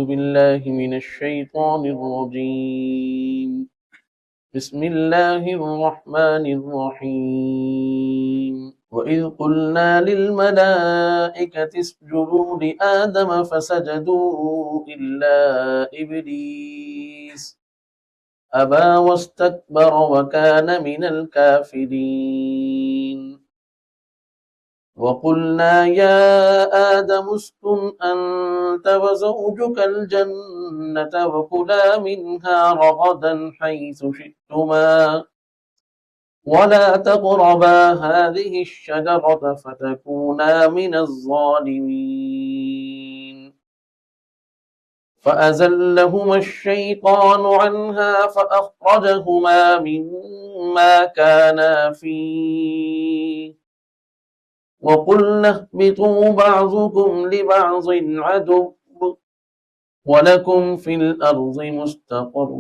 بالله من الشيطان الرجيم. بسم الله الرحمن الرحيم. وإذ قلنا للملائكة اسجدوا لآدم فسجدوا إلا إبليس أبى واستكبر وكان من الكافرين. وقلنا يا آدم اسكن أنت وزوجك الجنة وكلا منها رغدا حيث شئتما ولا تقربا هذه الشجرة فتكونا من الظالمين. فأزلهما الشيطان عنها فأخرجهما مما كانا فيه وقلنا اهبطوا بعضكم لبعض عدو ولكم في الأرض مستقر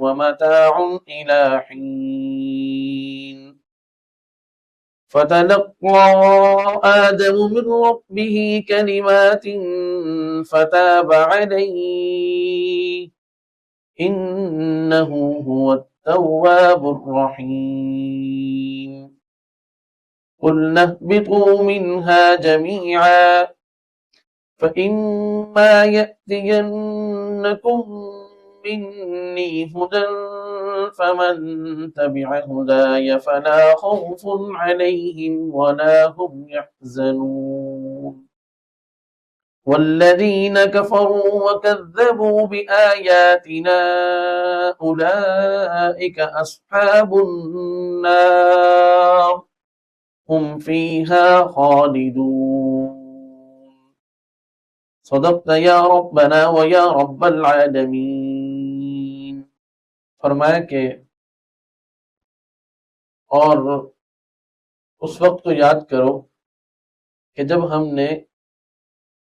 ومتاع إلى حين. فتلقى آدم من ربه كلمات فتاب عليه إنه هو التواب الرحيم. قلنا اهبطوا منها جميعا فإما يأتينكم مني هدى فمن تبع هداي فلا خوف عليهم ولا هم يحزنون. والذين كفروا وكذبوا بآياتنا أولئك أصحاب النار هم فيها خالدون. صدقت یا ربنا و یا رب العالمین. فرمایا کہ اور اس وقت کو یاد کرو کہ جب ہم نے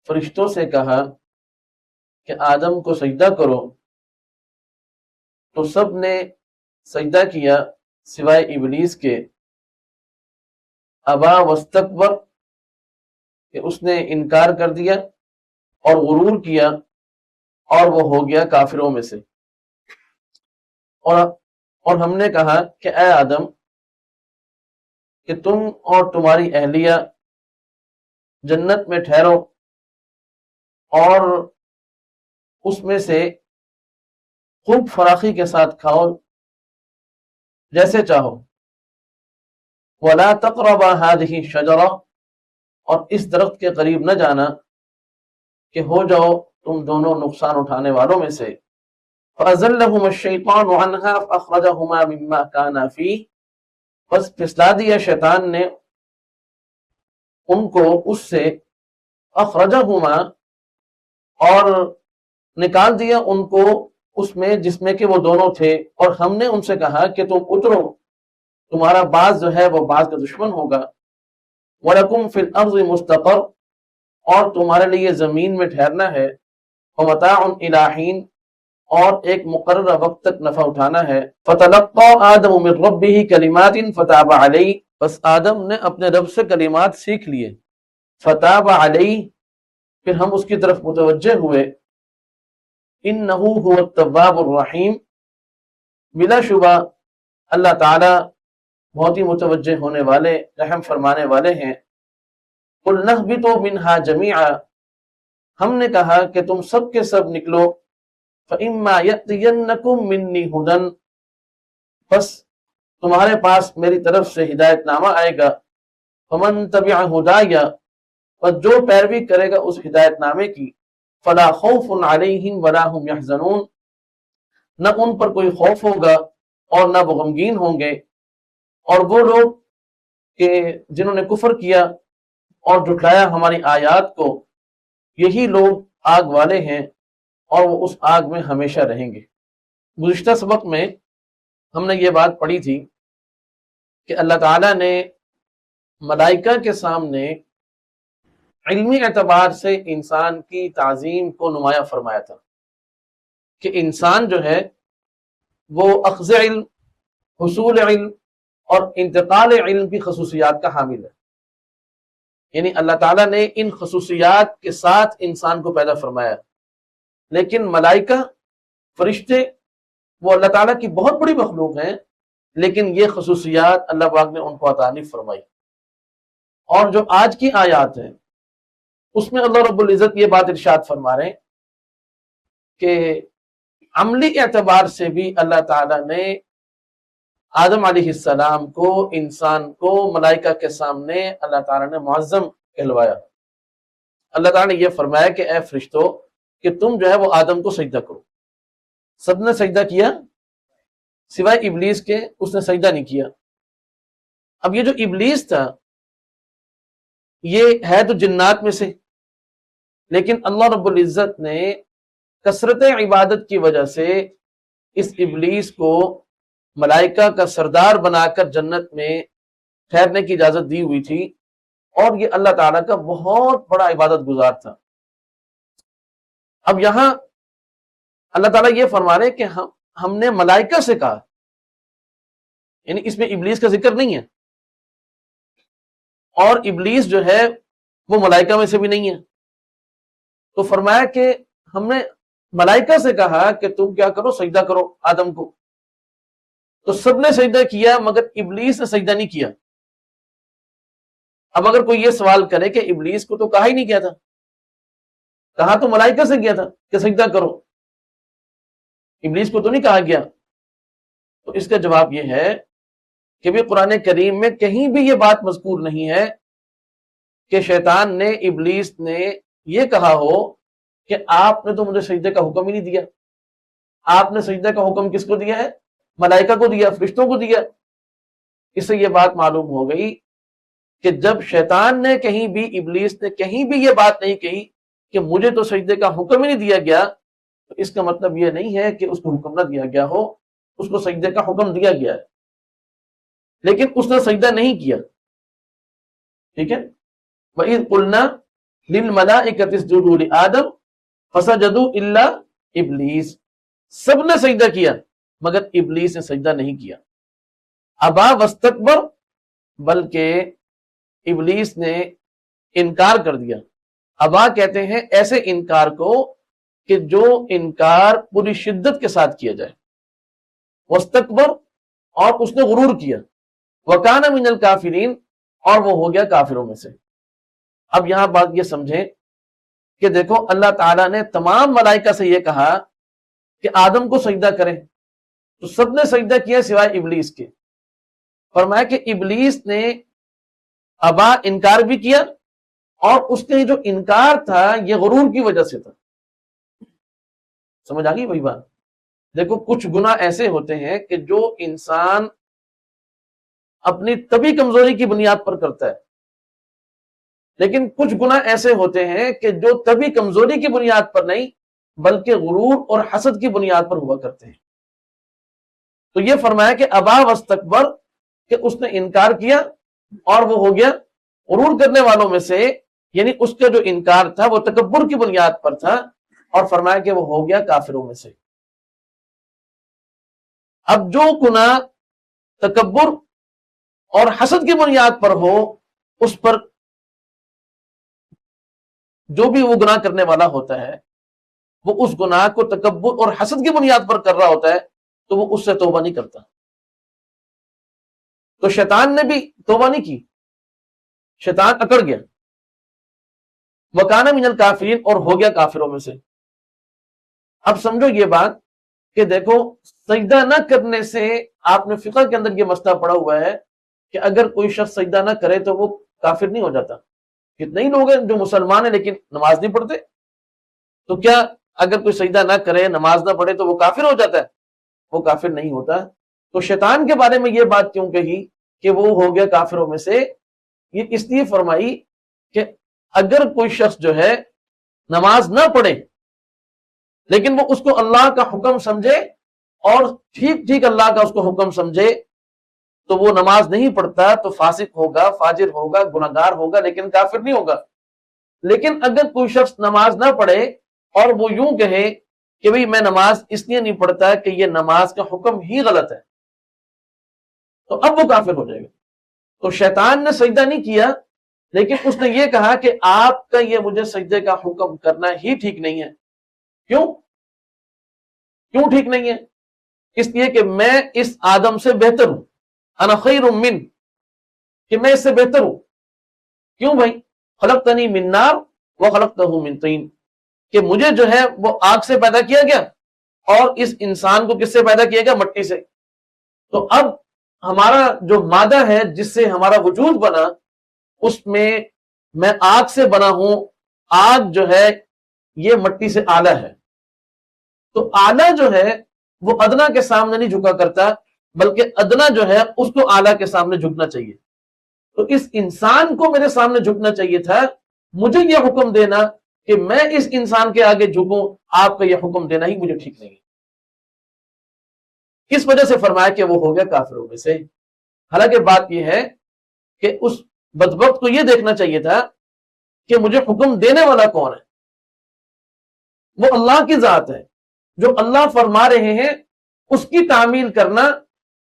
فرشتوں سے کہا کہ آدم کو سجدہ کرو تو سب نے سجدہ کیا سوائے ابلیس کے. ابا واستکبر کہ اس نے انکار کر دیا اور غرور کیا اور وہ ہو گیا کافروں میں سے. اور ہم نے کہا کہ اے آدم کہ تم اور تمہاری اہلیہ جنت میں ٹھہرو اور اس میں سے خوب فراخی کے ساتھ کھاؤ جیسے چاہو. وَلَا تَقْرَبَا هَذِهِ الشَّجَرَةَ اور اس درخت کے قریب نہ جانا کہ ہو جاؤ تم دونوں نقصان اٹھانے والوں میں سے. فَأَزَلَّهُمَا الشَّيْطَانُ عَنْهَا فَأَخْرَجَهُمَا مِمَّا كَانَا فِيهِ بس پھسلا دیا شیطان نے ان کو اس سے. اخرجہما اور نکال دیا ان کو اس میں جس میں کہ وہ دونوں تھے اور ہم نے ان سے کہا کہ تم اترو تمہارا باز جو ہے وہ باز کا دشمن ہوگا. وَلَكُمْ فِي الْأَرْضِ مُسْتَقَرٌ اور تمہارے لیے زمین میں ٹھہرنا ہے. وَمَتَاعٌ إِلَىٰ حِينٍ اور ایک مقررہ وقت تک نفع اٹھانا ہے. فَتَلَقَّىٰ آدَمُ مِن رَبِّهِ كَلِمَاتٍ فَتَابَ عَلَيْهِ بس آدم نے اپنے رب سے کلمات سیکھ لیے. فَتَابَ عَلَيْهِ پھر ہم اس کی طرف متوجہ ہوئے. إِنَّهُ هُوَ التَّوَّابُ الرَّحِيمُ بلا شبہ اللہ تعالی بہت ہی متوجہ ہونے والے رحم فرمانے والے ہیں. قُلْنَا اهْبِطُوا مِنْهَا جَمِيعًا ہم نے کہا کہ تم سب کے سب نکلو. فَإِمَّا يَأْتِيَنَّكُمْ مِنِّي هُدًى بس تمہارے پاس میری طرف سے ہدایت نامہ آئے گا. فَمَن تَبِعَ هُدَايَ بس جو پیروی کرے گا اس ہدایت نامے کی. فَلَا خَوْفٌ عَلَيْهِمْ وَلَا هُمْ يَحْزَنُونَ نہ ان پر کوئی خوف ہوگا اور نہ وہ غمگین ہوں گے. اور وہ لوگ کہ جنہوں نے کفر کیا اور جھٹلایا ہماری آیات کو یہی لوگ آگ والے ہیں اور وہ اس آگ میں ہمیشہ رہیں گے. گزشتہ سبق میں ہم نے یہ بات پڑھی تھی کہ اللہ تعالیٰ نے ملائکہ کے سامنے علمی اعتبار سے انسان کی تعظیم کو نمایاں فرمایا تھا کہ انسان جو ہے وہ اخذ علم، حصول علم اور انتقال علم کی خصوصیات کا حامل ہے. یعنی اللہ تعالیٰ نے ان خصوصیات کے ساتھ انسان کو پیدا فرمایا لیکن ملائکہ فرشتے وہ اللہ تعالیٰ کی بہت بڑی مخلوق ہیں، لیکن یہ خصوصیات اللہ پاک نے ان کو عطا نہیں فرمائی۔ اور جو آج کی آیات ہیں اس میں اللہ رب العزت یہ بات ارشاد فرما رہے ہیں کہ عملی اعتبار سے بھی اللہ تعالیٰ نے آدم علیہ السلام کو، انسان کو ملائکہ کے سامنے اللہ تعالیٰ نے معظم کہلوایا۔ اللہ تعالیٰ نے یہ فرمایا کہ اے فرشتوں کہ تم جو ہے وہ آدم کو سجدہ کرو۔ سب نے سجدہ کیا سوائے ابلیس کے، اس نے سجدہ نہیں کیا۔ اب یہ جو ابلیس تھا یہ ہے تو جنات میں سے، لیکن اللہ رب العزت نے کثرت عبادت کی وجہ سے اس ابلیس کو ملائکہ کا سردار بنا کر جنت میں ٹھہرنے کی اجازت دی ہوئی تھی، اور یہ اللہ تعالیٰ کا بہت بڑا عبادت گزار تھا۔ اب یہاں اللہ تعالیٰ یہ فرما رہے کہ ہم نے ملائکہ سے کہا، یعنی اس میں ابلیس کا ذکر نہیں ہے، اور ابلیس جو ہے وہ ملائکہ میں سے بھی نہیں ہے، تو فرمایا کہ ہم نے ملائکہ سے کہا کہ تم کیا کرو، سجدہ کرو آدم کو۔ تو سب نے سجدہ کیا مگر ابلیس نے سجدہ نہیں کیا۔ اب اگر کوئی یہ سوال کرے کہ ابلیس کو تو کہا ہی نہیں کیا تھا، کہا تو ملائکہ سے کیا تھا کہ سجدہ کرو، ابلیس کو تو نہیں کہا گیا، تو اس کا جواب یہ ہے کہ بھی قرآن کریم میں کہیں بھی یہ بات مذکور نہیں ہے کہ شیطان نے، ابلیس نے یہ کہا ہو کہ آپ نے تو مجھے سجدے کا حکم ہی نہیں دیا۔ آپ نے سجدے کا حکم کس کو دیا ہے؟ ملائکہ کو دیا، فرشتوں کو دیا۔ اس سے یہ بات معلوم ہو گئی کہ جب شیطان نے کہیں بھی، ابلیس نے کہیں بھی یہ بات نہیں کہی کہ مجھے تو سجدے کا حکم ہی نہیں دیا گیا، تو اس کا مطلب یہ نہیں ہے کہ اس کو حکم نہ دیا گیا ہو، اس کو سجدے کا حکم دیا گیا ہے، لیکن اس نے سجدہ نہیں کیا۔ ٹھیک ہے، وَإِذْ قُلْنَا لِلْمَلَائِكَةِ اسْجُدُوا لِآدَمَ فَسَجَدُوا إِلَّا إِبْلِيسَ، سب نے سجدہ کیا مگر ابلیس نے سجدہ نہیں کیا۔ ابا واستکبر، بلکہ ابلیس نے انکار کر دیا۔ ابا کہتے ہیں ایسے انکار کو کہ جو انکار پوری شدت کے ساتھ کیا جائے۔ واستکبر، اور اس نے غرور کیا۔ وکان من الکافرین، اور وہ ہو گیا کافروں میں سے۔ اب یہاں بات یہ سمجھیں کہ دیکھو اللہ تعالیٰ نے تمام ملائکہ سے یہ کہا کہ آدم کو سجدہ کریں، تو سب نے سجدہ کیا سوائے ابلیس کے۔ فرمایا کہ ابلیس نے ابا، انکار بھی کیا، اور اس کے جو انکار تھا یہ غرور کی وجہ سے تھا۔ سمجھ آ گئی وہی بات؟ دیکھو کچھ گناہ ایسے ہوتے ہیں کہ جو انسان اپنی طبی کمزوری کی بنیاد پر کرتا ہے، لیکن کچھ گناہ ایسے ہوتے ہیں کہ جو طبی کمزوری کی بنیاد پر نہیں بلکہ غرور اور حسد کی بنیاد پر ہوا کرتے ہیں۔ تو یہ فرمایا کہ ابا واستکبر، کہ اس نے انکار کیا اور وہ ہو گیا غرور کرنے والوں میں سے، یعنی اس کا جو انکار تھا وہ تکبر کی بنیاد پر تھا، اور فرمایا کہ وہ ہو گیا کافروں میں سے۔ اب جو گناہ تکبر اور حسد کی بنیاد پر ہو، اس پر جو بھی وہ گناہ کرنے والا ہوتا ہے وہ اس گناہ کو تکبر اور حسد کی بنیاد پر کر رہا ہوتا ہے، تو وہ اس سے توبہ نہیں کرتا۔ تو شیطان نے بھی توبہ نہیں کی، شیطان اکڑ گیا۔ وَكَانَ مِنَ الْكَافِرِينَ، اور ہو گیا کافروں میں سے۔ اب سمجھو یہ بات کہ دیکھو سجدہ نہ کرنے سے، آپ نے فقہ کے اندر یہ مسئلہ پڑا ہوا ہے کہ اگر کوئی شخص سجدہ نہ کرے تو وہ کافر نہیں ہو جاتا۔ کتنے ہی لوگ ہیں جو مسلمان ہیں لیکن نماز نہیں پڑھتے، تو کیا اگر کوئی سجدہ نہ کرے، نماز نہ پڑھے تو وہ کافر ہو جاتا ہے؟ وہ کافر نہیں ہوتا۔ تو شیطان کے بارے میں یہ بات کیوں کہی کہ وہ ہو گیا کافروں میں سے؟ یہ اس لیے فرمائی کہ اگر کوئی شخص جو ہے نماز نہ پڑھے لیکن وہ اس کو اللہ کا حکم سمجھے اور ٹھیک ٹھیک اللہ کا اس کو حکم سمجھے، تو وہ نماز نہیں پڑھتا تو فاسق ہوگا، فاجر ہوگا، گناہگار ہوگا، لیکن کافر نہیں ہوگا۔ لیکن اگر کوئی شخص نماز نہ پڑھے اور وہ یوں کہے کہ بھئی میں نماز اس لیے نہیں پڑھتا کہ یہ نماز کا حکم ہی غلط ہے، تو اب وہ کافر ہو جائے گا۔ تو شیطان نے سجدہ نہیں کیا، لیکن اس نے یہ کہا کہ آپ کا یہ مجھے سجدے کا حکم کرنا ہی ٹھیک نہیں ہے، کیوں ٹھیک نہیں ہے؟ اس لیے کہ میں اس آدم سے بہتر ہوں، انا خیر من، کہ میں اس سے بہتر ہوں۔ کیوں بھائی؟ خلقتنی من نار وخلقتہ من طین، کہ مجھے جو ہے وہ آگ سے پیدا کیا گیا اور اس انسان کو کس سے پیدا کیا گیا؟ مٹی سے۔ تو اب ہمارا جو مادہ ہے جس سے ہمارا وجود بنا، اس میں آگ سے بنا ہوں، آگ جو ہے یہ مٹی سے اعلیٰ ہے، تو اعلیٰ جو ہے وہ ادنا کے سامنے نہیں جھکا کرتا، بلکہ ادنا جو ہے اس کو اعلیٰ کے سامنے جھکنا چاہیے۔ تو اس انسان کو میرے سامنے جھکنا چاہیے تھا، مجھے یہ حکم دینا کہ میں اس انسان کے آگے جھکوں، آپ کا یہ حکم دینا ہی مجھے ٹھیک نہیں ہے۔ کس وجہ سے فرمایا کہ وہ ہو گیا کافروں میں سے؟ حالانکہ بات یہ ہے کہ اس بدبخت کو یہ دیکھنا چاہیے تھا کہ مجھے حکم دینے والا کون ہے؟ وہ اللہ کی ذات ہے، جو اللہ فرما رہے ہیں اس کی تعمیل کرنا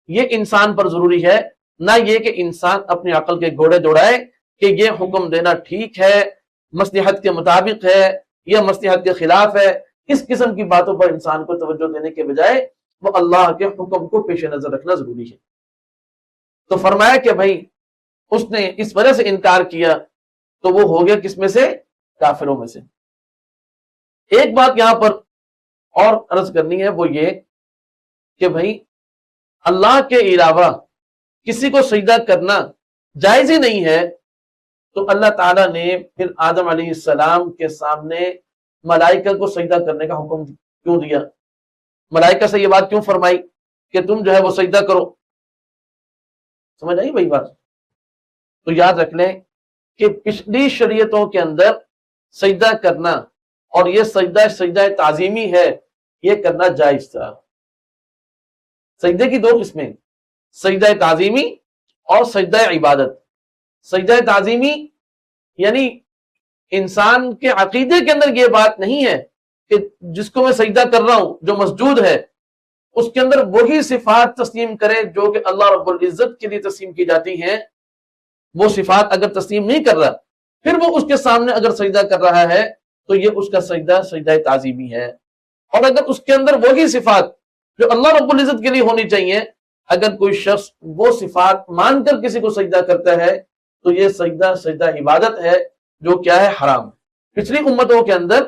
یہ انسان پر ضروری ہے، نہ یہ کہ انسان اپنی عقل کے گھوڑے دوڑائے کہ یہ حکم دینا ٹھیک ہے، مصلحت کے مطابق ہے یا مصلحت کے خلاف ہے۔ اس قسم کی باتوں پر انسان کو توجہ دینے کے بجائے وہ اللہ کے حکم کو پیش نظر رکھنا ضروری ہے۔ تو فرمایا کہ بھائی اس نے اس وجہ سے انکار کیا تو وہ ہو گیا کس میں سے؟ کافروں میں سے۔ ایک بات یہاں پر اور عرض کرنی ہے، وہ یہ کہ بھائی اللہ کے علاوہ کسی کو سجدہ کرنا جائز ہی نہیں ہے، تو اللہ تعالیٰ نے پھر آدم علیہ السلام کے سامنے ملائکہ کو سجدہ کرنے کا حکم کیوں دیا؟ ملائکہ سے یہ بات کیوں فرمائی کہ تم جو ہے وہ سجدہ کرو؟ سمجھ آئی بھائی بات؟ تو یاد رکھ لیں کہ پچھلی شریعتوں کے اندر سجدہ کرنا، اور یہ سجدہ تعظیمی ہے، یہ کرنا جائز تھا۔ سجدے کی دو قسمیں، سجدہ تعظیمی اور سجدہ عبادت۔ سجدہ تعظیمی یعنی انسان کے عقیدے کے اندر یہ بات نہیں ہے کہ جس کو میں سجدہ کر رہا ہوں، جو مسجود ہے، اس کے اندر وہی صفات تسلیم کرے جو کہ اللہ رب العزت کے لیے تسلیم کی جاتی ہیں۔ وہ صفات اگر تسلیم نہیں کر رہا، پھر وہ اس کے سامنے اگر سجدہ کر رہا ہے تو یہ اس کا سجدہ تعظیمی ہے۔ اور اگر اس کے اندر وہی صفات جو اللہ رب العزت کے لیے ہونی چاہیے، اگر کوئی شخص وہ صفات مان کر کسی کو سجدہ کرتا ہے تو یہ سجدہ عبادت ہے، جو کیا ہے؟ حرام۔ پچھلی امتوں کے اندر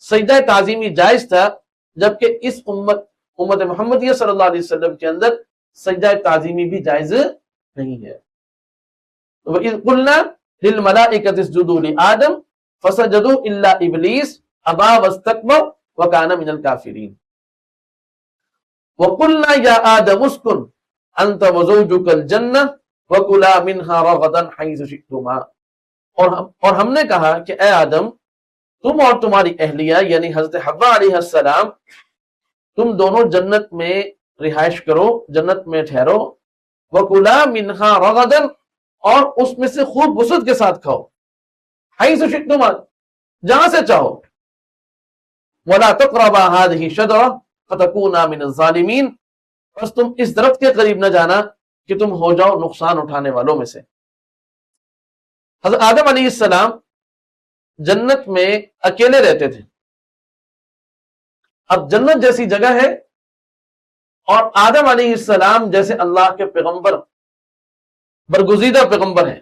سجدہ تعظیمی جائز تھا، جبکہ اس امت محمدیہ صلی اللہ علیہ وسلم کے اندر سجدہ تعظیمی بھی جائز نہیں ہے۔ وَإِذْ قُلْنَا لِلْمَلَائِكَةِ اسْجُدُوا لِآدَمَ فَسَجَدُوا إِلَّا إِبْلِيسَ أَبَىٰ وَاسْتَكْبَرَ وَكَانَ مِنَ الْكَافِرِينَ وَقُلْنَا يَا آدَمُ اسْكُنْ أَنْتَ وَزَوْجُكَ الْجَنَّةَ وَكُلَا مِنْهَا رَغَدًا حَيْثُ شِئْتُمَا، اور ہم نے کہا کہ اے آدم، تم اور تمہاری اہلیہ یعنی حضرت حوا علیہ السلام، تم دونوں جنت میں رہائش کرو، جنت میں ٹھہرو، وَكُلَا مِنْهَا رَغَدًا، اور اس میں سے خوب وسعت کے ساتھ کھاؤ، حَيْثُ شِئْتُمَا، جہاں سے چاہو، وَلَا تَقْرَبَا هَٰذِهِ الشَّجَرَةَ فَتَكُونَا مِنَ الظَّالِمِينَ، بس تم اس درخت کے قریب نہ جانا کہ تم ہو جاؤ نقصان اٹھانے والوں میں سے۔ حضرت آدم علیہ السلام جنت میں اکیلے رہتے تھے۔ اب جنت جیسی جگہ ہے اور آدم علیہ السلام جیسے اللہ کے پیغمبر، برگزیدہ پیغمبر ہیں،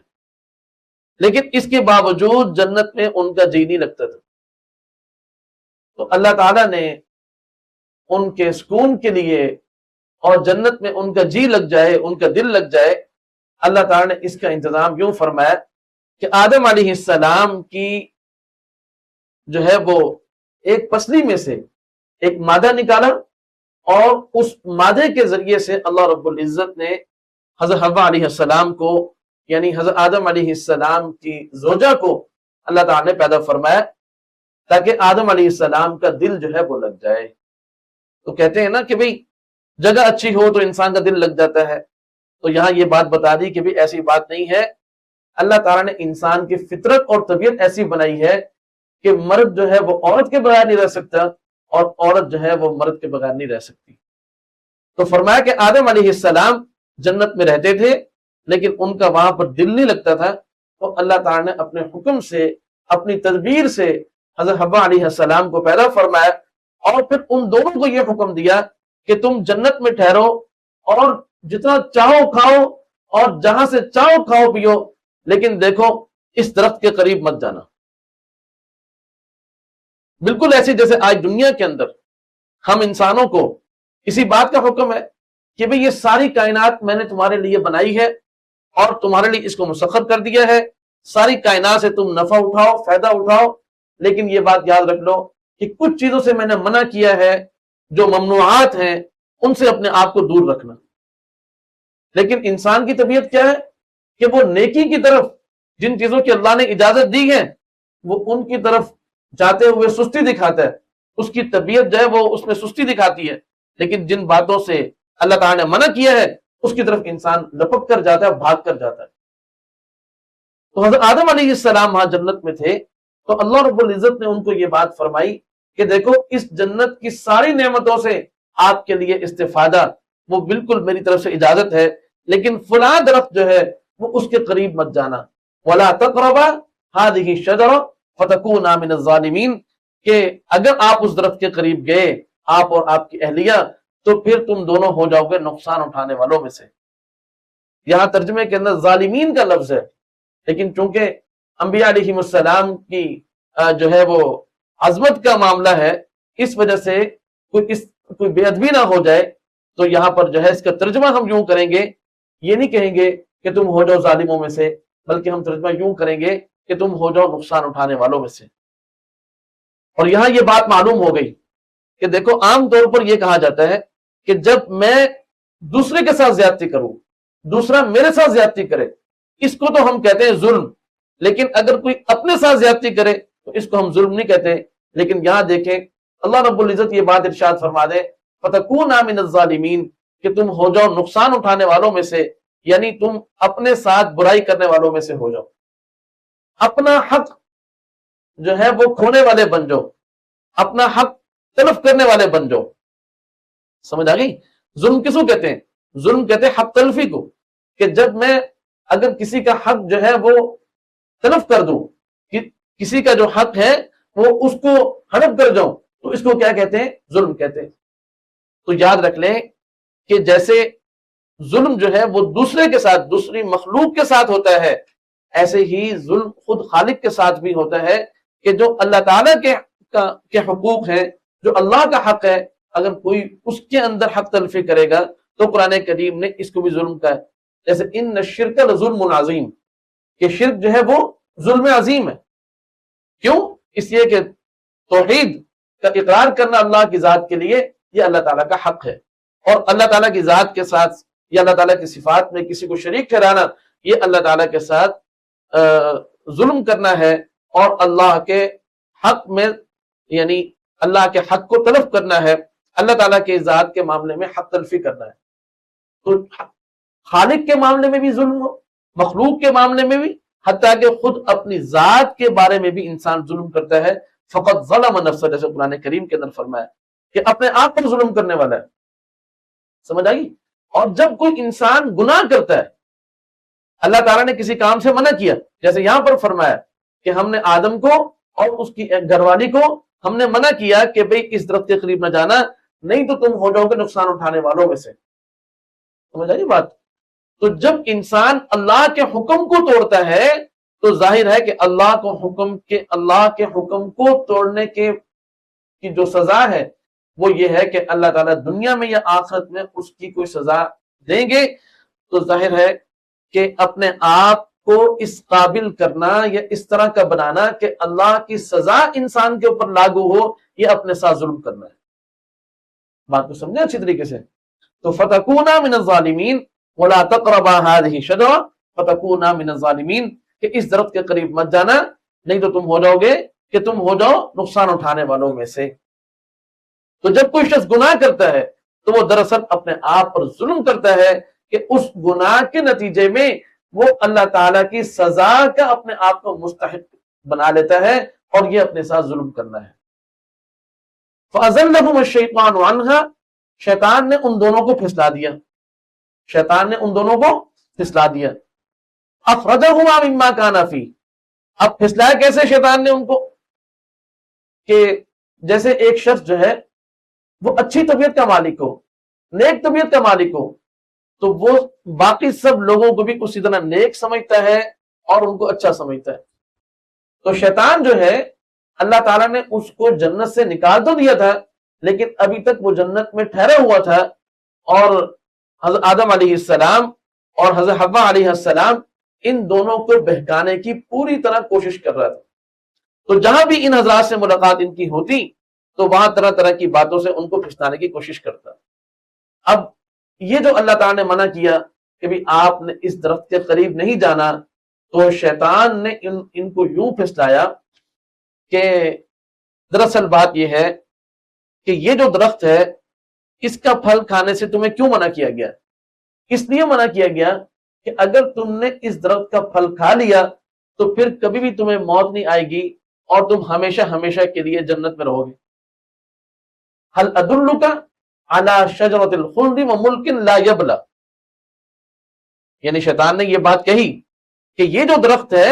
لیکن اس کے باوجود جنت میں ان کا جی نہیں لگتا تھا۔ تو اللہ تعالیٰ نے ان کے سکون کے لیے اور جنت میں ان کا جی لگ جائے، ان کا دل لگ جائے، اللہ تعالیٰ نے اس کا انتظام یوں فرمایا کہ آدم علیہ السلام کی جو ہے وہ ایک پسلی میں سے ایک مادہ نکالا، اور اس مادے کے ذریعے سے اللہ رب العزت نے حضرت حوا علیہ السلام کو، یعنی حضرت آدم علیہ السلام کی زوجہ کو اللہ تعالیٰ نے پیدا فرمایا، تاکہ آدم علیہ السلام کا دل جو ہے وہ لگ جائے۔ تو کہتے ہیں نا کہ بھئی جگہ اچھی ہو تو انسان کا دل لگ جاتا ہے، تو یہاں یہ بات بتا دی کہ بھئی ایسی بات نہیں ہے۔ اللہ تعالیٰ نے انسان کی فطرت اور طبیعت ایسی بنائی ہے کہ مرد جو ہے وہ عورت کے بغیر نہیں رہ سکتا، اور عورت جو ہے وہ مرد کے بغیر نہیں رہ سکتی۔ تو فرمایا کہ آدم علیہ السلام جنت میں رہتے تھے، لیکن ان کا وہاں پر دل نہیں لگتا تھا، تو اللہ تعالیٰ نے اپنے حکم سے، اپنی تدبیر سے حضرت حوا علیہ السلام کو پیدا فرمایا، اور پھر ان دونوں کو یہ حکم دیا کہ تم جنت میں ٹھہرو اور جتنا چاہو کھاؤ اور جہاں سے چاہو کھاؤ پیو، لیکن دیکھو اس درخت کے قریب مت جانا۔ بالکل ایسے جیسے آج دنیا کے اندر ہم انسانوں کو اسی بات کا حکم ہے کہ بھئی یہ ساری کائنات میں نے تمہارے لیے بنائی ہے اور تمہارے لیے اس کو مسخر کر دیا ہے، ساری کائنات سے تم نفع اٹھاؤ، فائدہ اٹھاؤ، لیکن یہ بات یاد رکھ لو کہ کچھ چیزوں سے میں نے منع کیا ہے جو ممنوعات ہیں، ان سے اپنے آپ کو دور رکھنا۔ لیکن انسان کی طبیعت کیا ہے کہ وہ نیکی کی طرف، جن چیزوں کی اللہ نے اجازت دی ہے وہ ان کی طرف جاتے ہوئے سستی دکھاتا ہے، اس کی طبیعت جو ہے وہ اس میں سستی دکھاتی ہے، لیکن جن باتوں سے اللہ تعالیٰ نے منع کیا ہے اس کی طرف انسان لپک کر جاتا ہے، بھاگ کر جاتا ہے۔ تو حضرت آدم علیہ السلام وہاں جنت میں تھے، تو اللہ رب العزت نے ان کو یہ بات فرمائی کہ دیکھو اس جنت کی ساری نعمتوں سے آپ کے لیے استفادہ وہ بالکل میری طرف سے اجازت ہے، لیکن فلاں درخت جو ہے وہ اس کے قریب مت جانا، وَلَا تَقْرَبَا هَٰذِهِ الشَّجَرَةَ فَتَكُونَا مِنَ الظَّالِمِينَ، کہ اگر آپ اس درخت کے قریب گئے، آپ اور آپ کی اہلیہ، تو پھر تم دونوں ہو جاؤ گے نقصان اٹھانے والوں میں سے۔ یہاں ترجمے کے اندر ظالمین کا لفظ ہے، لیکن چونکہ انبیاء علیہ السلام کی جو ہے وہ عظمت کا معاملہ ہے، اس وجہ سے کوئی بے ادبی نہ ہو جائے، تو یہاں پر جو ہے اس کا ترجمہ ہم یوں کریں گے، یہ نہیں کہیں گے کہ تم ہو جاؤ ظالموں میں سے، بلکہ ہم ترجمہ یوں کریں گے کہ تم ہو جاؤ نقصان اٹھانے والوں میں سے۔ اور یہاں یہ بات معلوم ہو گئی کہ دیکھو عام طور پر یہ کہا جاتا ہے کہ جب میں دوسرے کے ساتھ زیادتی کروں، دوسرا میرے ساتھ زیادتی کرے، اس کو تو ہم کہتے ہیں ظلم، لیکن اگر کوئی اپنے ساتھ زیادتی کرے تو اس کو ہم ظلم نہیں کہتے۔ لیکن یہاں دیکھیں اللہ رب العزت یہ بات ارشاد فرما دے فَتَكُونَا مِنَ الظَّالِمِينَ، کہ تم ہو جاؤ نقصان اٹھانے والوں میں سے، یعنی تم اپنے ساتھ برائی کرنے والوں میں سے ہو جاؤ، اپنا حق جو ہے وہ کھونے والے بن جاؤ، اپنا حق تلف کرنے والے بن جاؤ۔ سمجھ آ گئی؟ ظلم کس کو کہتے ہیں؟ ظلم کہتے ہیں حق تلفی کو، کہ جب میں اگر کسی کا حق جو ہے وہ تلف کر دوں، کسی کا جو حق ہے وہ اس کو ہڑپ کر جاؤں، تو اس کو کیا کہتے ہیں؟ ظلم کہتے ہیں۔ تو یاد رکھ لیں کہ جیسے ظلم جو ہے وہ دوسرے کے ساتھ، دوسری مخلوق کے ساتھ ہوتا ہے، ایسے ہی ظلم خود خالق کے ساتھ بھی ہوتا ہے، کہ جو اللہ تعالیٰ کے حقوق ہیں، جو اللہ کا حق ہے، اگر کوئی اس کے اندر حق تلفی کرے گا تو قرآن کریم نے اس کو بھی ظلم کہا ہے۔ جیسے ان الشرک لظلم عظیم، کہ شرک جو ہے وہ ظلم عظیم ہے۔ کیوں؟ اس لیے کہ توحید کا اقرار کرنا اللہ کی ذات کے لیے یہ اللہ تعالیٰ کا حق ہے، اور اللہ تعالیٰ کی ذات کے ساتھ یا اللہ تعالیٰ کی صفات میں کسی کو شریک ٹھہرانا یہ اللہ تعالیٰ کے ساتھ ظلم کرنا ہے، اور اللہ کے حق میں یعنی اللہ کے حق کو تلف کرنا ہے، اللہ تعالیٰ کے ذات کے معاملے میں حق تلفی کرنا ہے۔ تو خالق کے معاملے میں بھی ظلم ہو، مخلوق کے معاملے میں بھی، حتیٰ کہ خود اپنی ذات کے بارے میں بھی انسان ظلم کرتا ہے۔ فقط ظلم نفسہ، جیسے قرآن کریم کے اندر فرمایا کہ اپنے آپ پر ظلم کرنے والا ہے۔ سمجھ آئی؟ اور جب کوئی انسان گناہ کرتا ہے، اللہ تعالیٰ نے کسی کام سے منع کیا، جیسے یہاں پر فرمایا کہ ہم نے آدم کو اور اس کی گھر والی کو ہم نے منع کیا کہ بھئی اس درخت کے قریب نہ جانا، نہیں تو تم ہو جاؤ گے نقصان اٹھانے والوں میں سے۔ سمجھ آئی بات؟ تو جب انسان اللہ کے حکم کو توڑتا ہے تو ظاہر ہے کہ اللہ کے حکم کو توڑنے کی جو سزا ہے وہ یہ ہے کہ اللہ تعالیٰ دنیا میں یا آخرت میں اس کی کوئی سزا دیں گے۔ تو ظاہر ہے کہ اپنے آپ کو اس قابل کرنا یا اس طرح کا بنانا کہ اللہ کی سزا انسان کے اوپر لاگو ہو، یہ اپنے ساتھ ظلم کرنا ہے۔ بات کو سمجھیں اچھی طریقے سے؟ تو فَتَكُونَا مِنَ الظَّالِمِينَ وَلَا تَقْرَبَا هَٰذِهِ الشَّجَرَةَ فَتَكُونَا مِنَ الظَّالِمِينَ، کہ اس درخت کے قریب مت جانا، نہیں تو تم ہو جاؤ گے کہ تم ہو جاؤ نقصان اٹھانے والوں میں سے۔ تو جب کوئی شخص گناہ کرتا ہے تو وہ دراصل اپنے آپ پر ظلم کرتا ہے، کہ اس گناہ کے نتیجے میں وہ اللہ تعالیٰ کی سزا کا اپنے آپ کو مستحق بنا لیتا ہے، اور یہ اپنے ساتھ ظلم کرنا ہے۔ فَأَزَلَّهُمُ الشَّيْطَانُ عَنْهَا، شیطان نے ان دونوں کو پھسلا دیا، شیطان نے ان دونوں کو پھسلا دیا۔ أَخْرَجَهُمَا مِمَّا كَانَ فِيهِ، اب پھسلایا کیسے شیطان نے ان کو؟ کہ جیسے ایک شخص جو ہے وہ اچھی طبیعت کا مالک ہو، نیک طبیعت کا مالک ہو، تو وہ باقی سب لوگوں کو بھی اسی طرح نیک سمجھتا ہے اور ان کو اچھا سمجھتا ہے۔ تو شیطان جو ہے اللہ تعالیٰ نے اس کو جنت سے نکال تو دیا تھا، لیکن ابھی تک وہ جنت میں ٹھہرا ہوا تھا، اور حضرت آدم علیہ السلام اور حضرت حوا علیہ السلام ان دونوں کو بہکانے کی پوری طرح کوشش کر رہا تھا۔ تو جہاں بھی ان حضرات سے ملاقات ان کی ہوتی تو وہاں طرح طرح کی باتوں سے ان کو پھسلانے کی کوشش کرتا۔ اب یہ جو اللہ تعالیٰ نے منع کیا کہ بھی آپ نے اس درخت کے قریب نہیں جانا، تو شیطان نے ان کو یوں پھسلایا کہ دراصل بات یہ ہے کہ یہ جو درخت ہے اس کا پھل کھانے سے تمہیں کیوں منع کیا گیا؟ اس لیے منع کیا گیا کہ اگر تم نے اس درخت کا پھل کھا لیا تو پھر کبھی بھی تمہیں موت نہیں آئے گی اور تم ہمیشہ ہمیشہ کے لیے جنت میں رہو گے۔ هل ادلک علی شجرۃ الخلد وملک لا یبلی، یعنی شیطان نے یہ بات کہی کہ یہ جو درخت ہے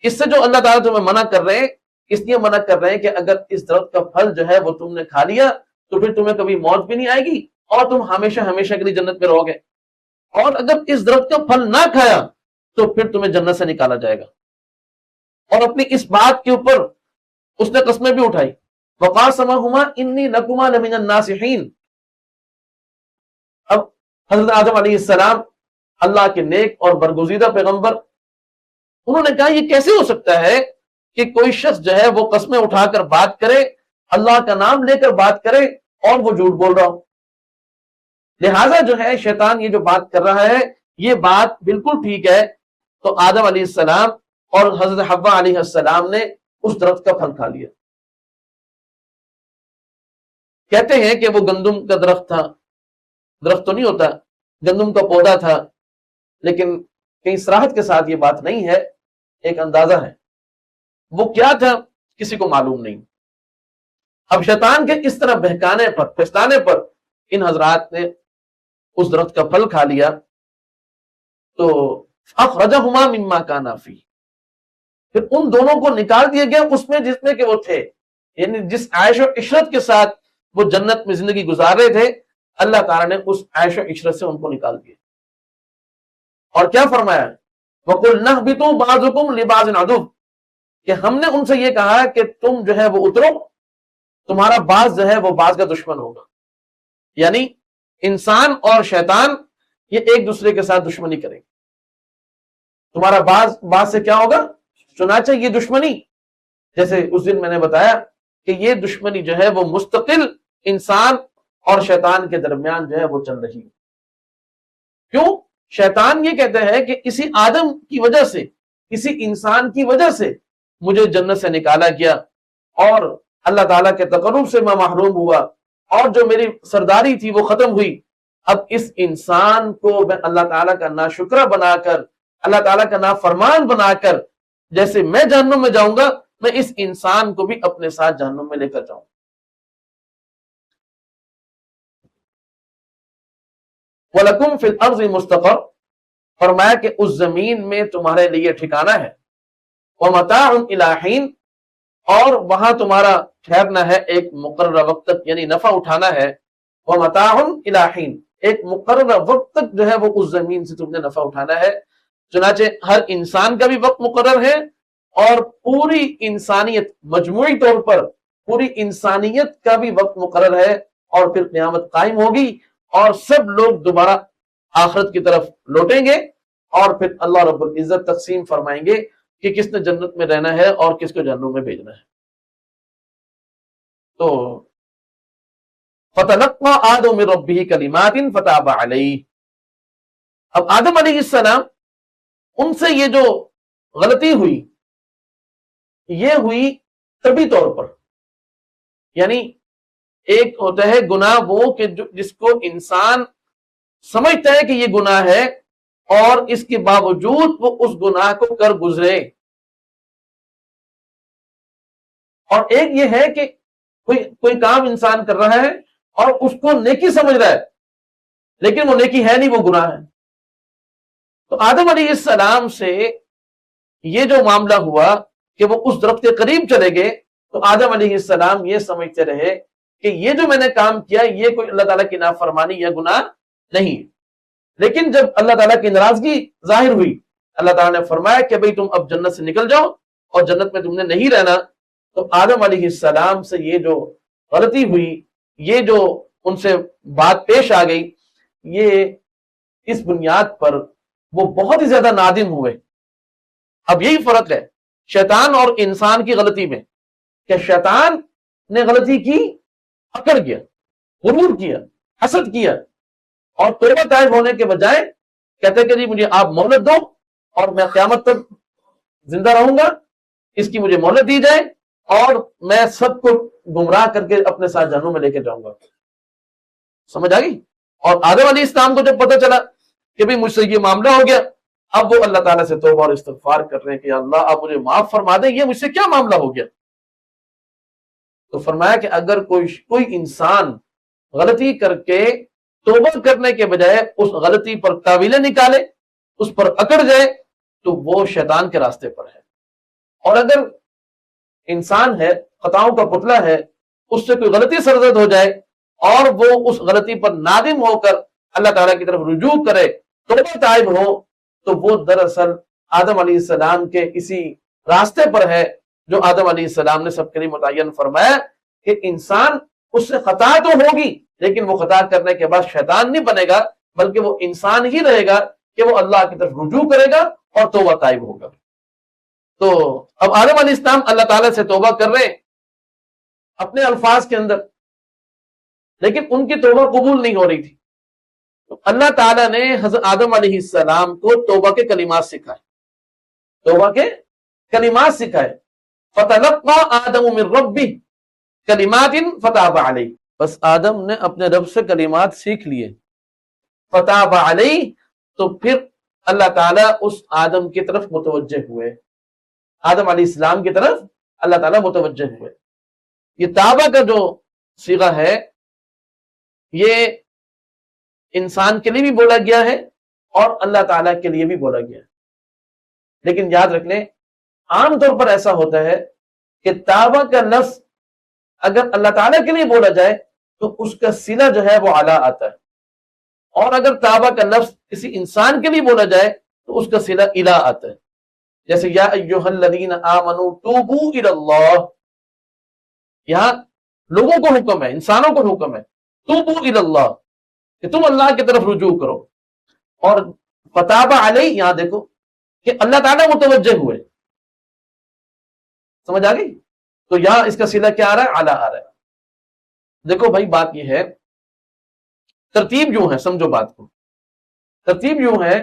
اس سے جو اللہ تعالیٰ تمہیں منع کر رہے ہیں، اس لیے منع کر رہے ہیں کہ اگر اس درخت کا پھل جو ہے وہ تم نے کھا لیا تو پھر تمہیں کبھی موت بھی نہیں آئے گی اور تم ہمیشہ ہمیشہ کے لیے جنت میں رہو گے، اور اگر اس درخت کا پھل نہ کھایا تو پھر تمہیں جنت سے نکالا جائے گا۔ اور اپنی اس بات کے اوپر اس نے قسمیں بھی اٹھائی، وَقَاسَمَهُمَا إِنِّي لَكُمَا لَمِنَ النَّاصِحِينَ۔ اب حضرت آدم علیہ السلام اللہ کے نیک اور برگزیدہ پیغمبر، انہوں نے کہا یہ کیسے ہو سکتا ہے کہ کوئی شخص جو ہے وہ قسمیں اٹھا کر بات کرے، اللہ کا نام لے کر بات کرے اور وہ جھوٹ بول رہا ہو۔ لہٰذا جو ہے شیطان یہ جو بات کر رہا ہے یہ بات بالکل ٹھیک ہے۔ تو آدم علیہ السلام اور حضرت حوا علیہ السلام نے اس درخت کا پھل کھا لیا۔ کہتے ہیں کہ وہ گندم کا درخت تھا، درخت تو نہیں ہوتا، گندم کا پودا تھا، لیکن کہیں صراحت کے ساتھ یہ بات نہیں ہے، ایک اندازہ ہے۔ وہ کیا تھا کسی کو معلوم نہیں۔ اب شیطان کے اس طرح بہکانے پر، پھسلانے پر ان حضرات نے اس درخت کا پھل کھا لیا، تو اخرجہما مما کانا فیہ، پھر ان دونوں کو نکال دیا گیا اس میں جس میں کہ وہ تھے، یعنی جس عیش و عشرت کے ساتھ وہ جنت میں زندگی گزار رہے تھے، اللہ تعالیٰ نے اس عیش و عشرت سے ان کو نکال دیا۔ اور کیا فرمایا؟ وَقُلْنَا اهْبِطُوا بَعْضُكُمْ لِبَعْضٍ عَدُوٌّ، کہ ہم نے ان سے یہ کہا کہ تم جو ہے وہ اترو، تمہارا بعض جو ہے وہ بعض کا دشمن ہوگا۔ یعنی انسان اور شیطان یہ ایک دوسرے کے ساتھ دشمنی کریں گے، تمہارا بعض سے کیا ہوگا؟ چنانچہ یہ دشمنی، جیسے اس دن میں نے بتایا کہ یہ دشمنی جو ہے وہ مستقل انسان اور شیطان کے درمیان جو ہے وہ چل رہی ہے۔ کیوں؟ شیطان یہ کہتا ہے کہ کسی آدم کی وجہ سے، کسی انسان کی وجہ سے مجھے جنت سے نکالا گیا اور اللہ تعالیٰ کے تقرب سے میں محروم ہوا، اور جو میری سرداری تھی وہ ختم ہوئی۔ اب اس انسان کو میں اللہ تعالیٰ کا ناشکرہ بنا کر، اللہ تعالیٰ کا نافرمان بنا کر، جیسے میں جہنم میں جاؤں گا میں اس انسان کو بھی اپنے ساتھ جہنم میں لے کر جاؤں۔ وَلَكُمْ فِي الْأَرْضِ مُسْتَقَرٌّ، فرمایا کہ اس زمین میں تمہارے لیے ٹھکانہ ہے، وَمَتَاعٌ إِلَىٰ حِينٍ، اور وہاں تمہارا ٹھہرنا ہے ایک مقررہ وقت تک، یعنی نفع اٹھانا ہے۔ وَمَتَاعٌ إِلَىٰ حِينٍ، ایک مقررہ وقت تک جو ہے وہ اس زمین سے تم نے نفع اٹھانا ہے۔ چنانچہ ہر انسان کا بھی وقت مقرر ہے، اور پوری انسانیت، مجموعی طور پر پوری انسانیت کا بھی وقت مقرر ہے، اور پھر قیامت قائم ہوگی اور سب لوگ دوبارہ آخرت کی طرف لوٹیں گے، اور پھر اللہ رب العزت تقسیم فرمائیں گے کہ کس نے جنت میں رہنا ہے اور کس کو جہنم میں بھیجنا ہے۔ تو فَتَلَقَّىٰ آدَمُ مِن رَبِّهِ كَلِمَاتٍ فَتَابَ عَلَيْهِ، اب آدم علیہ السلام ان سے یہ جو غلطی ہوئی یہ ہوئی طبی طور پر، یعنی ایک ہوتا ہے گناہ وہ کہ جس کو انسان سمجھتا ہے کہ یہ گناہ ہے اور اس کے باوجود وہ اس گناہ کو کر گزرے، اور ایک یہ ہے کہ کوئی کام انسان کر رہا ہے اور اس کو نیکی سمجھ رہا ہے لیکن وہ نیکی ہے نہیں، وہ گناہ ہے۔ تو آدم علیہ السلام سے یہ جو معاملہ ہوا کہ وہ اس درخت کے قریب چلے گئے، تو آدم علیہ السلام یہ سمجھتے رہے کہ یہ جو میں نے کام کیا یہ کوئی اللہ تعالیٰ کی نافرمانی یا گناہ نہیں. لیکن جب اللہ تعالیٰ کی ناراضگی ظاہر ہوئی، اللہ تعالیٰ نے فرمایا کہ بھئی تم اب جنت سے نکل جاؤ اور جنت میں تم نے نہیں رہنا. تو آدم علیہ السلام سے یہ جو غلطی ہوئی، یہ جو ان سے بات پیش آ گئی، یہ اس بنیاد پر وہ بہت ہی زیادہ نادم ہوئے. اب یہی فرق ہے شیطان اور انسان کی غلطی میں، کہ شیطان نے غلطی کی، اکڑ گیا، غرور کیا، حسد کیا، اور توبہ طائب ہونے کے بجائے کہتے کہ جی مجھے آپ مہلت دو اور میں قیامت تک زندہ رہوں گا، اس کی مجھے مہلت دی جائے اور میں سب کو گمراہ کر کے اپنے ساتھ جہنم میں لے کے جاؤں گا. سمجھ آ گئی؟ اور آدم علیہ السلام کو جب پتہ چلا کہ بھئی مجھ سے یہ معاملہ ہو گیا، اب وہ اللہ تعالیٰ سے توبہ اور استغفار کر رہے ہیں کہ اللہ آپ مجھے معاف فرما دیں، یہ مجھ سے کیا معاملہ ہو گیا. تو فرمایا کہ اگر کوئی انسان غلطی کر کے توبہ کرنے کے بجائے اس غلطی پر تاویلیں نکالے، اس پر اکڑ جائے، تو وہ شیطان کے راستے پر ہے. اور اگر انسان ہے، خطاؤں کا پتلا ہے، اس سے کوئی غلطی سرزد ہو جائے اور وہ اس غلطی پر نادم ہو کر اللہ تعالیٰ کی طرف رجوع کرے، توبہ طائب ہو، تو وہ دراصل آدم علیہ السلام کے اسی راستے پر ہے جو آدم علیہ السلام نے سب کے لیے متعین فرمایا کہ انسان اس سے خطا تو ہوگی، لیکن وہ خطا کرنے کے بعد شیطان نہیں بنے گا، بلکہ وہ انسان ہی رہے گا کہ وہ اللہ کی طرف رجوع کرے گا اور توبہ طائب ہوگا. تو اب آدم علیہ السلام اللہ تعالیٰ سے توبہ کر رہے اپنے الفاظ کے اندر، لیکن ان کی توبہ قبول نہیں ہو رہی تھی. تو اللہ تعالیٰ نے حضرت آدم علیہ السلام کو توبہ کے کلمات سکھائے، توبہ کے کلمات سکھائے. فَتَلَقَّى آدَمُ مِن رَبِّهِ كَلِمَاتٍ فَتَابَ عَلَيْهِ. بس آدم نے اپنے رب سے کلمات سیکھ لیے، فَتَابَ عَلَيْهِ، تو پھر اللہ تعالیٰ اس آدم کی طرف متوجہ ہوئے، آدم علیہ السلام کی طرف اللہ تعالیٰ متوجہ ہوئے. یہ تابہ کا جو صیغہ ہے یہ انسان کے لیے بھی بولا گیا ہے اور اللہ تعالیٰ کے لیے بھی بولا گیا ہے. لیکن یاد رکھ لیں عام طور پر ایسا ہوتا ہے کہ تابہ کا لفظ اگر اللہ تعالیٰ کے لیے بولا جائے تو اس کا صلہ جو ہے وہ اعلیٰ آتا ہے، اور اگر تابہ کا لفظ کسی انسان کے لیے بولا جائے تو اس کا صلہ الی آتا ہے. جیسے یا ایھا الذین آمنوا توبوا الی اللہ، یہاں لوگوں کو حکم ہے، انسانوں کو حکم ہے توبوا الی اللہ کہ تم اللہ کی طرف رجوع کرو. اور فتاب علیہ، یہاں دیکھو کہ اللہ تعالیٰ متوجہ ہوئے. سمجھ آ گئی؟ تو یہاں اس کا صلہ کیا آ رہا ہے؟ اعلیٰ آ رہا ہے. دیکھو بھائی بات یہ ہے، ترتیب یوں ہے، سمجھو بات کو. ترتیب یوں ہے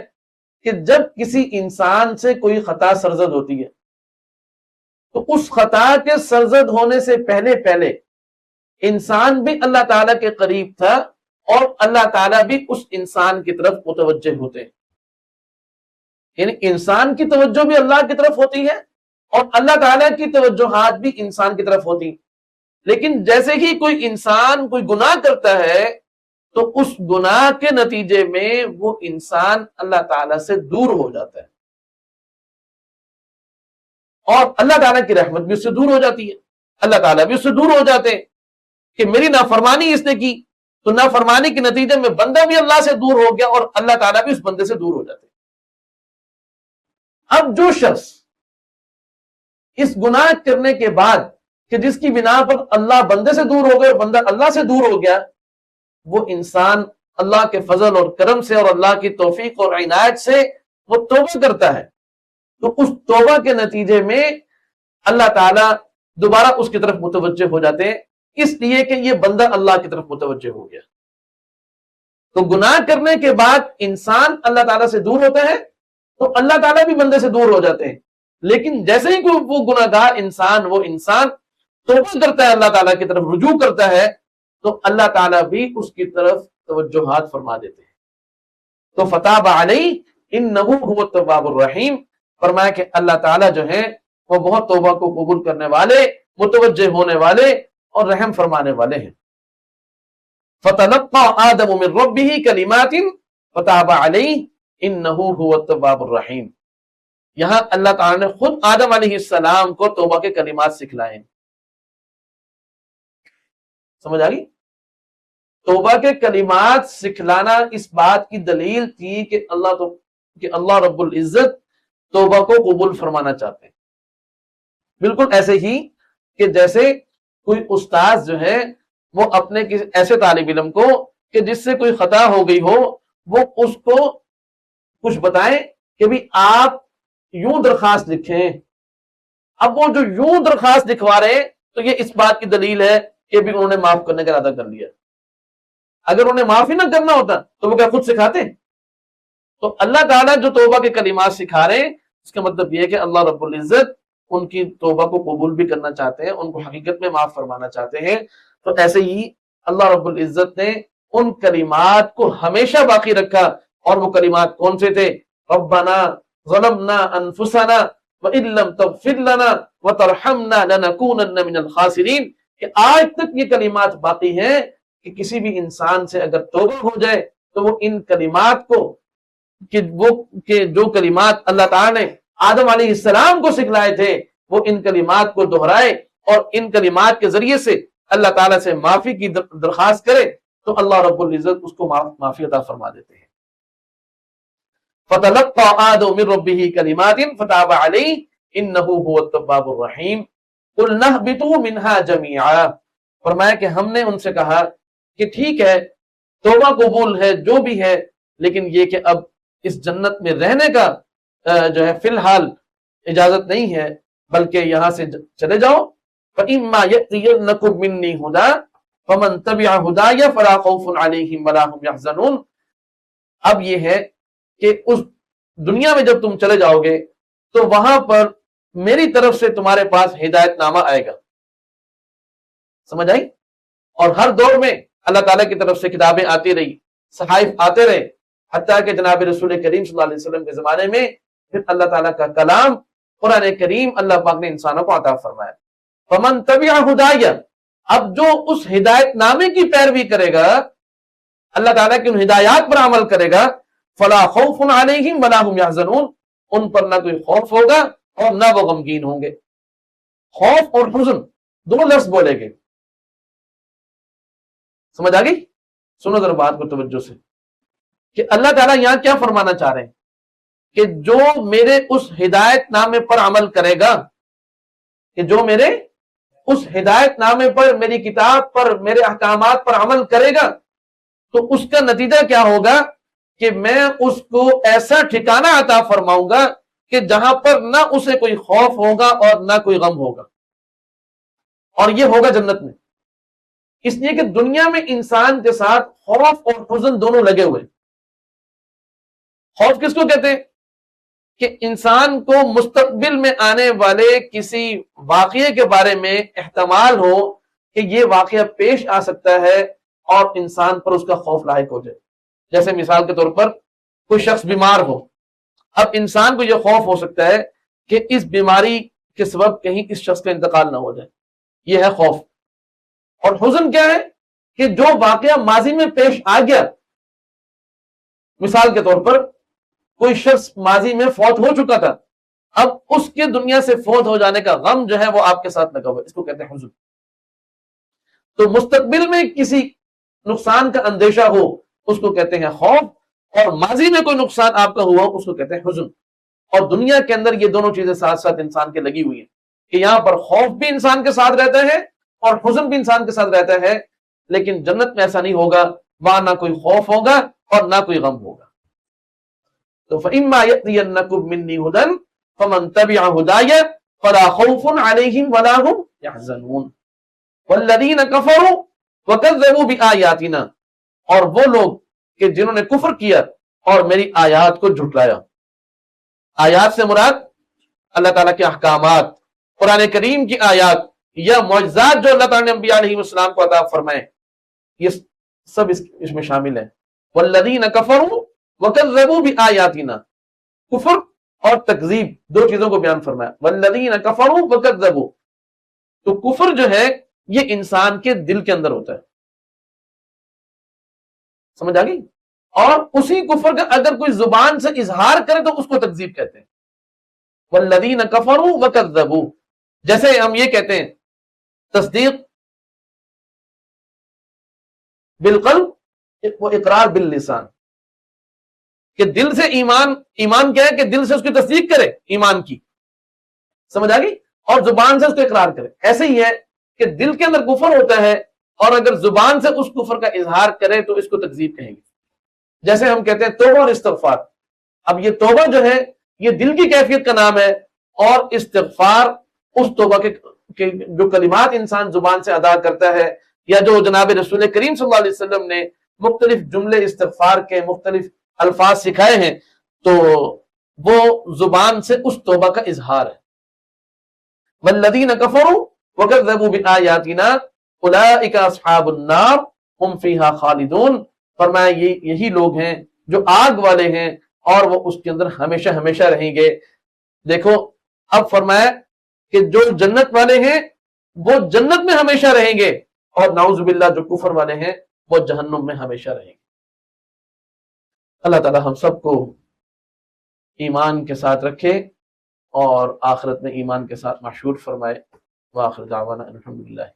کہ جب کسی انسان سے کوئی خطا سرزد ہوتی ہے تو اس خطا کے سرزد ہونے سے پہلے انسان بھی اللہ تعالیٰ کے قریب تھا اور اللہ تعالیٰ بھی اس انسان کی طرف متوجہ ہوتے ہیں. یعنی انسان کی توجہ بھی اللہ کی طرف ہوتی ہے اور اللہ تعالیٰ کی توجہات بھی انسان کی طرف ہوتی. لیکن جیسے ہی کوئی انسان کوئی گناہ کرتا ہے تو اس گناہ کے نتیجے میں وہ انسان اللہ تعالیٰ سے دور ہو جاتا ہے اور اللہ تعالیٰ کی رحمت بھی اس سے دور ہو جاتی ہے. اللہ تعالیٰ بھی اس سے دور ہو جاتے ہیں کہ میری نافرمانی اس نے کی، تو نافرمانی کے نتیجے میں بندہ بھی اللہ سے دور ہو گیا اور اللہ تعالیٰ بھی اس بندے سے دور ہو جاتے ہیں. اب جو شخص اس گناہ کرنے کے بعد کہ جس کی بنا پر اللہ بندے سے دور ہو گیا اور بندہ اللہ سے دور ہو گیا، وہ انسان اللہ کے فضل اور کرم سے اور اللہ کی توفیق اور عنایت سے وہ توبہ کرتا ہے، تو اس توبہ کے نتیجے میں اللہ تعالیٰ دوبارہ اس کی طرف متوجہ ہو جاتے ہیں، اس لیے کہ یہ بندہ اللہ کی طرف متوجہ ہو گیا. تو گناہ کرنے کے بعد انسان اللہ تعالیٰ سے دور ہوتا ہے تو اللہ تعالیٰ بھی بندے سے دور ہو جاتے ہیں. لیکن جیسے ہی کوئی وہ گناہ گار انسان توبہ کرتا ہے، اللہ تعالیٰ کی طرف رجوع کرتا ہے، تو اللہ تعالیٰ بھی اس کی طرف توجہات فرما دیتے ہیں. تو فتاب علیہ انہ هو التواب الرحیم، فرمایا کہ اللہ تعالیٰ جو ہیں وہ بہت توبہ کو قبول کرنے والے، متوجہ ہونے والے اور رحم فرمانے والے ہیں. فتلقى آدم من ربه كلمات فتاب علیہ انہ هو التواب الرحیم. یہاں اللہ تعالیٰ نے خود آدم علیہ السلام کو توبہ کے کلمات سکھلائے. سمجھ آ گئی؟ توبہ کے کلمات سکھلانا اس بات کی دلیل تھی کہ اللہ رب العزت توبہ کو قبول فرمانا چاہتے ہیں. بالکل ایسے ہی کہ جیسے کوئی استاد جو ہے وہ اپنے کسی ایسے طالب علم کو کہ جس سے کوئی خطا ہو گئی ہو وہ اس کو کچھ بتائیں کہ بھی آپ یوں درخواست لکھیں. اب وہ جو یوں درخواست لکھوا رہے ہیں تو یہ اس بات کی دلیل ہے کہ بھی انہوں نے معاف کرنے کا ارادہ کر لیا. اگر انہیں معاف ہی نہ کرنا ہوتا تو وہ کیا خود سکھاتے؟ تو اللہ تعالیٰ جو توبہ کے کلمات سکھا رہے ہیں اس کا مطلب یہ ہے کہ اللہ رب العزت ان کی توبہ کو قبول بھی کرنا چاہتے ہیں، ان کو حقیقت میں معاف فرمانا چاہتے ہیں. تو ایسے ہی اللہ رب العزت نے ان کلمات کو ہمیشہ باقی رکھا. اور وہ کلمات کون سے تھے؟ ربنا ظلمنا انفسنا وان لم تغفر لنا وترحمنا لنكونن من الخاسرین. کہ آج تک یہ کلمات باقی ہیں کہ کسی بھی انسان سے اگر توبہ ہو جائے تو وہ ان کلمات کو کہ جو کلمات اللہ تعالیٰ نے آدم علیہ السلام کو سکھلائے تھے وہ ان کلمات کو دہرائے اور ان کلمات کے ذریعے سے اللہ تعالیٰ سے معافی کی درخواست کرے تو اللہ رب العزت اس کو معافی عطا فرما دیتے ہیں. فَتَلَقَّىٰ آدَمُ مِن رَّبِّهِ كَلِمَاتٍ فَتَابَ عَلَيْهِ إِنَّهُ هُوَ التَّوَّابُ الرَّحِيمُ. قُلْنَا اهْبِطُوا مِنْهَا جَمِيعًا. فرمایا کہ ہم نے ان سے کہا کہ ٹھیک ہے توبہ قبول ہے جو بھی ہے، لیکن یہ کہ اب اس جنت میں رہنے کا جو ہے فی الحال اجازت نہیں ہے، بلکہ یہاں سے چلے جاؤ. فَإِمَّا يَأْتِيَنَّكُم مِّنِّي هُدًى فَمَن تَبِعَ هُدَايَ فَلَا خَوْفٌ عَلَيْهِمْ وَلَا هُمْ يَحْزَنُونَ. اب یہ ہے کہ اس دنیا میں جب تم چلے جاؤ گے تو وہاں پر میری طرف سے تمہارے پاس ہدایت نامہ آئے گا. سمجھ آئی؟ اور ہر دور میں اللہ تعالیٰ کی طرف سے کتابیں آتی رہی، صحائف آتے رہے، حتیٰ کہ جناب رسول کریم صلی اللہ علیہ وسلم کے زمانے میں پھر اللہ تعالیٰ کا کلام قرآن کریم اللہ پاک نے انسانوں کو عطا فرمایا. فمن تبع ہدایہ، اب جو اس ہدایت نامے کی پیروی کرے گا، اللہ تعالیٰ کی ان ہدایات پر عمل کرے گا، فلا خوف علیہم ولا هم یحزنون، ان پر نہ کوئی خوف ہوگا اور نہ وہ غمگین ہوں گے. خوف اور حزن دو لفظ بولے گے. سمجھ آ گئی؟ سنو ذرا بات کو توجہ سے کہ اللہ تعالیٰ یہاں کیا فرمانا چاہ رہے ہیں کہ جو میرے اس ہدایت نامے پر عمل کرے گا، کہ جو میرے اس ہدایت نامے پر، میری کتاب پر، میرے احکامات پر عمل کرے گا تو اس کا نتیجہ کیا ہوگا کہ میں اس کو ایسا ٹھکانہ عطا فرماؤں گا کہ جہاں پر نہ اسے کوئی خوف ہوگا اور نہ کوئی غم ہوگا. اور یہ ہوگا جنت میں. اس لیے کہ دنیا میں انسان کے ساتھ خوف اور حزن دونوں لگے ہوئے. خوف کس کو کہتے ہیں؟ کہ انسان کو مستقبل میں آنے والے کسی واقعے کے بارے میں احتمال ہو کہ یہ واقعہ پیش آ سکتا ہے اور انسان پر اس کا خوف لاحق ہو جائے. جیسے مثال کے طور پر کوئی شخص بیمار ہو، اب انسان کو یہ خوف ہو سکتا ہے کہ اس بیماری کے سبب کہیں اس شخص کا انتقال نہ ہو جائے. یہ ہے خوف. اور حزن کیا ہے؟ کہ جو واقعہ ماضی میں پیش آ گیا، مثال کے طور پر کوئی شخص ماضی میں فوت ہو چکا تھا، اب اس کے دنیا سے فوت ہو جانے کا غم جو ہے وہ آپ کے ساتھ لگا ہوا ہے، اس کو کہتے ہیں حزن. تو مستقبل میں کسی نقصان کا اندیشہ ہو اس کو کہتے ہیں خوف، اور ماضی میں کوئی نقصان آپ کا ہوا اس کو کہتے ہیں حزن. اور دنیا کے اندر یہ دونوں چیزیں ساتھ ساتھ انسان کے لگی ہوئی ہیں کہ یہاں پر خوف بھی انسان کے ساتھ رہتا ہے اور حزن بھی انسان کے ساتھ رہتا ہے. لیکن جنت میں ایسا نہیں ہوگا، وہاں نہ کوئی خوف ہوگا اور نہ کوئی غم ہوگا. تو فَإِمَّا يَأْتِيَنَّكُم مِّنِّي هُدًى فَمَن تَبِعَ هُدَايَ فَلَا خَوْفٌ عَلَيْهِمْ وَلَا هُمْ يَحْزَنُونَ وَالَّذِينَ كَفَرُوا وَكَذَّبُوا بِآيَاتِنَا، اور وہ لوگ کہ جنہوں نے کفر کیا اور میری آیات کو جھٹلایا. آیات سے مراد اللہ تعالیٰ کے احکامات، قرآن کریم کی آیات یا معجزات جو اللہ تعالیٰ نے انبیاء علیہ السلام کو عطا فرمائے، یہ سب اس میں شامل ہیں. والذین کفروا وکذبوا بآیاتنا، کفر اور تکذیب دو چیزوں کو بیان فرمایا. والذین کفروا وکذبوا، تو کفر جو ہے یہ انسان کے دل کے اندر ہوتا ہے. سمجھ آ گئی؟ اور اسی کفر کا اگر کوئی زبان سے اظہار کرے تو اس کو تکذیب کہتے ہیں. والذین کفروا وکذبوا، جیسے ہم یہ کہتے ہیں تصدیق بالقلب و اقرار باللسان، کہ دل سے ایمان کیا ہے کہ دل سے اس کی تصدیق کرے ایمان کی، سمجھ آ گئی، اور زبان سے اس کو اقرار کرے۔ ایسے ہی ہے کہ دل کے اندر کفر ہوتا ہے اور اگر زبان سے اس کفر کا اظہار کرے تو اس کو تکذیب کہیں گے۔ جیسے ہم کہتے ہیں توبہ اور استغفار، اب یہ توبہ جو ہے یہ دل کی کیفیت کا نام ہے، اور استغفار اس توبہ کے جو کلمات انسان زبان سے ادا کرتا ہے، یا جو جناب رسول کریم صلی اللہ علیہ وسلم نے مختلف جملے استغفار کے مختلف الفاظ سکھائے ہیں، تو وہ زبان سے اس توبہ کا اظہار ہے۔ والذین کفروا وکذبوا بآیاتنا اولئک اصحاب النار هم فیہا خالدون، فرمایا یہی لوگ ہیں جو آگ والے ہیں اور وہ اس کے اندر ہمیشہ ہمیشہ رہیں گے۔ دیکھو اب فرمایا کہ جو جنت والے ہیں وہ جنت میں ہمیشہ رہیں گے، اور نعوذ باللہ جو کفر والے ہیں وہ جہنم میں ہمیشہ رہیں گے۔ اللہ تعالی ہم سب کو ایمان کے ساتھ رکھے اور آخرت میں ایمان کے ساتھ محشور فرمائے۔ وآخر دعوانا الحمدللہ۔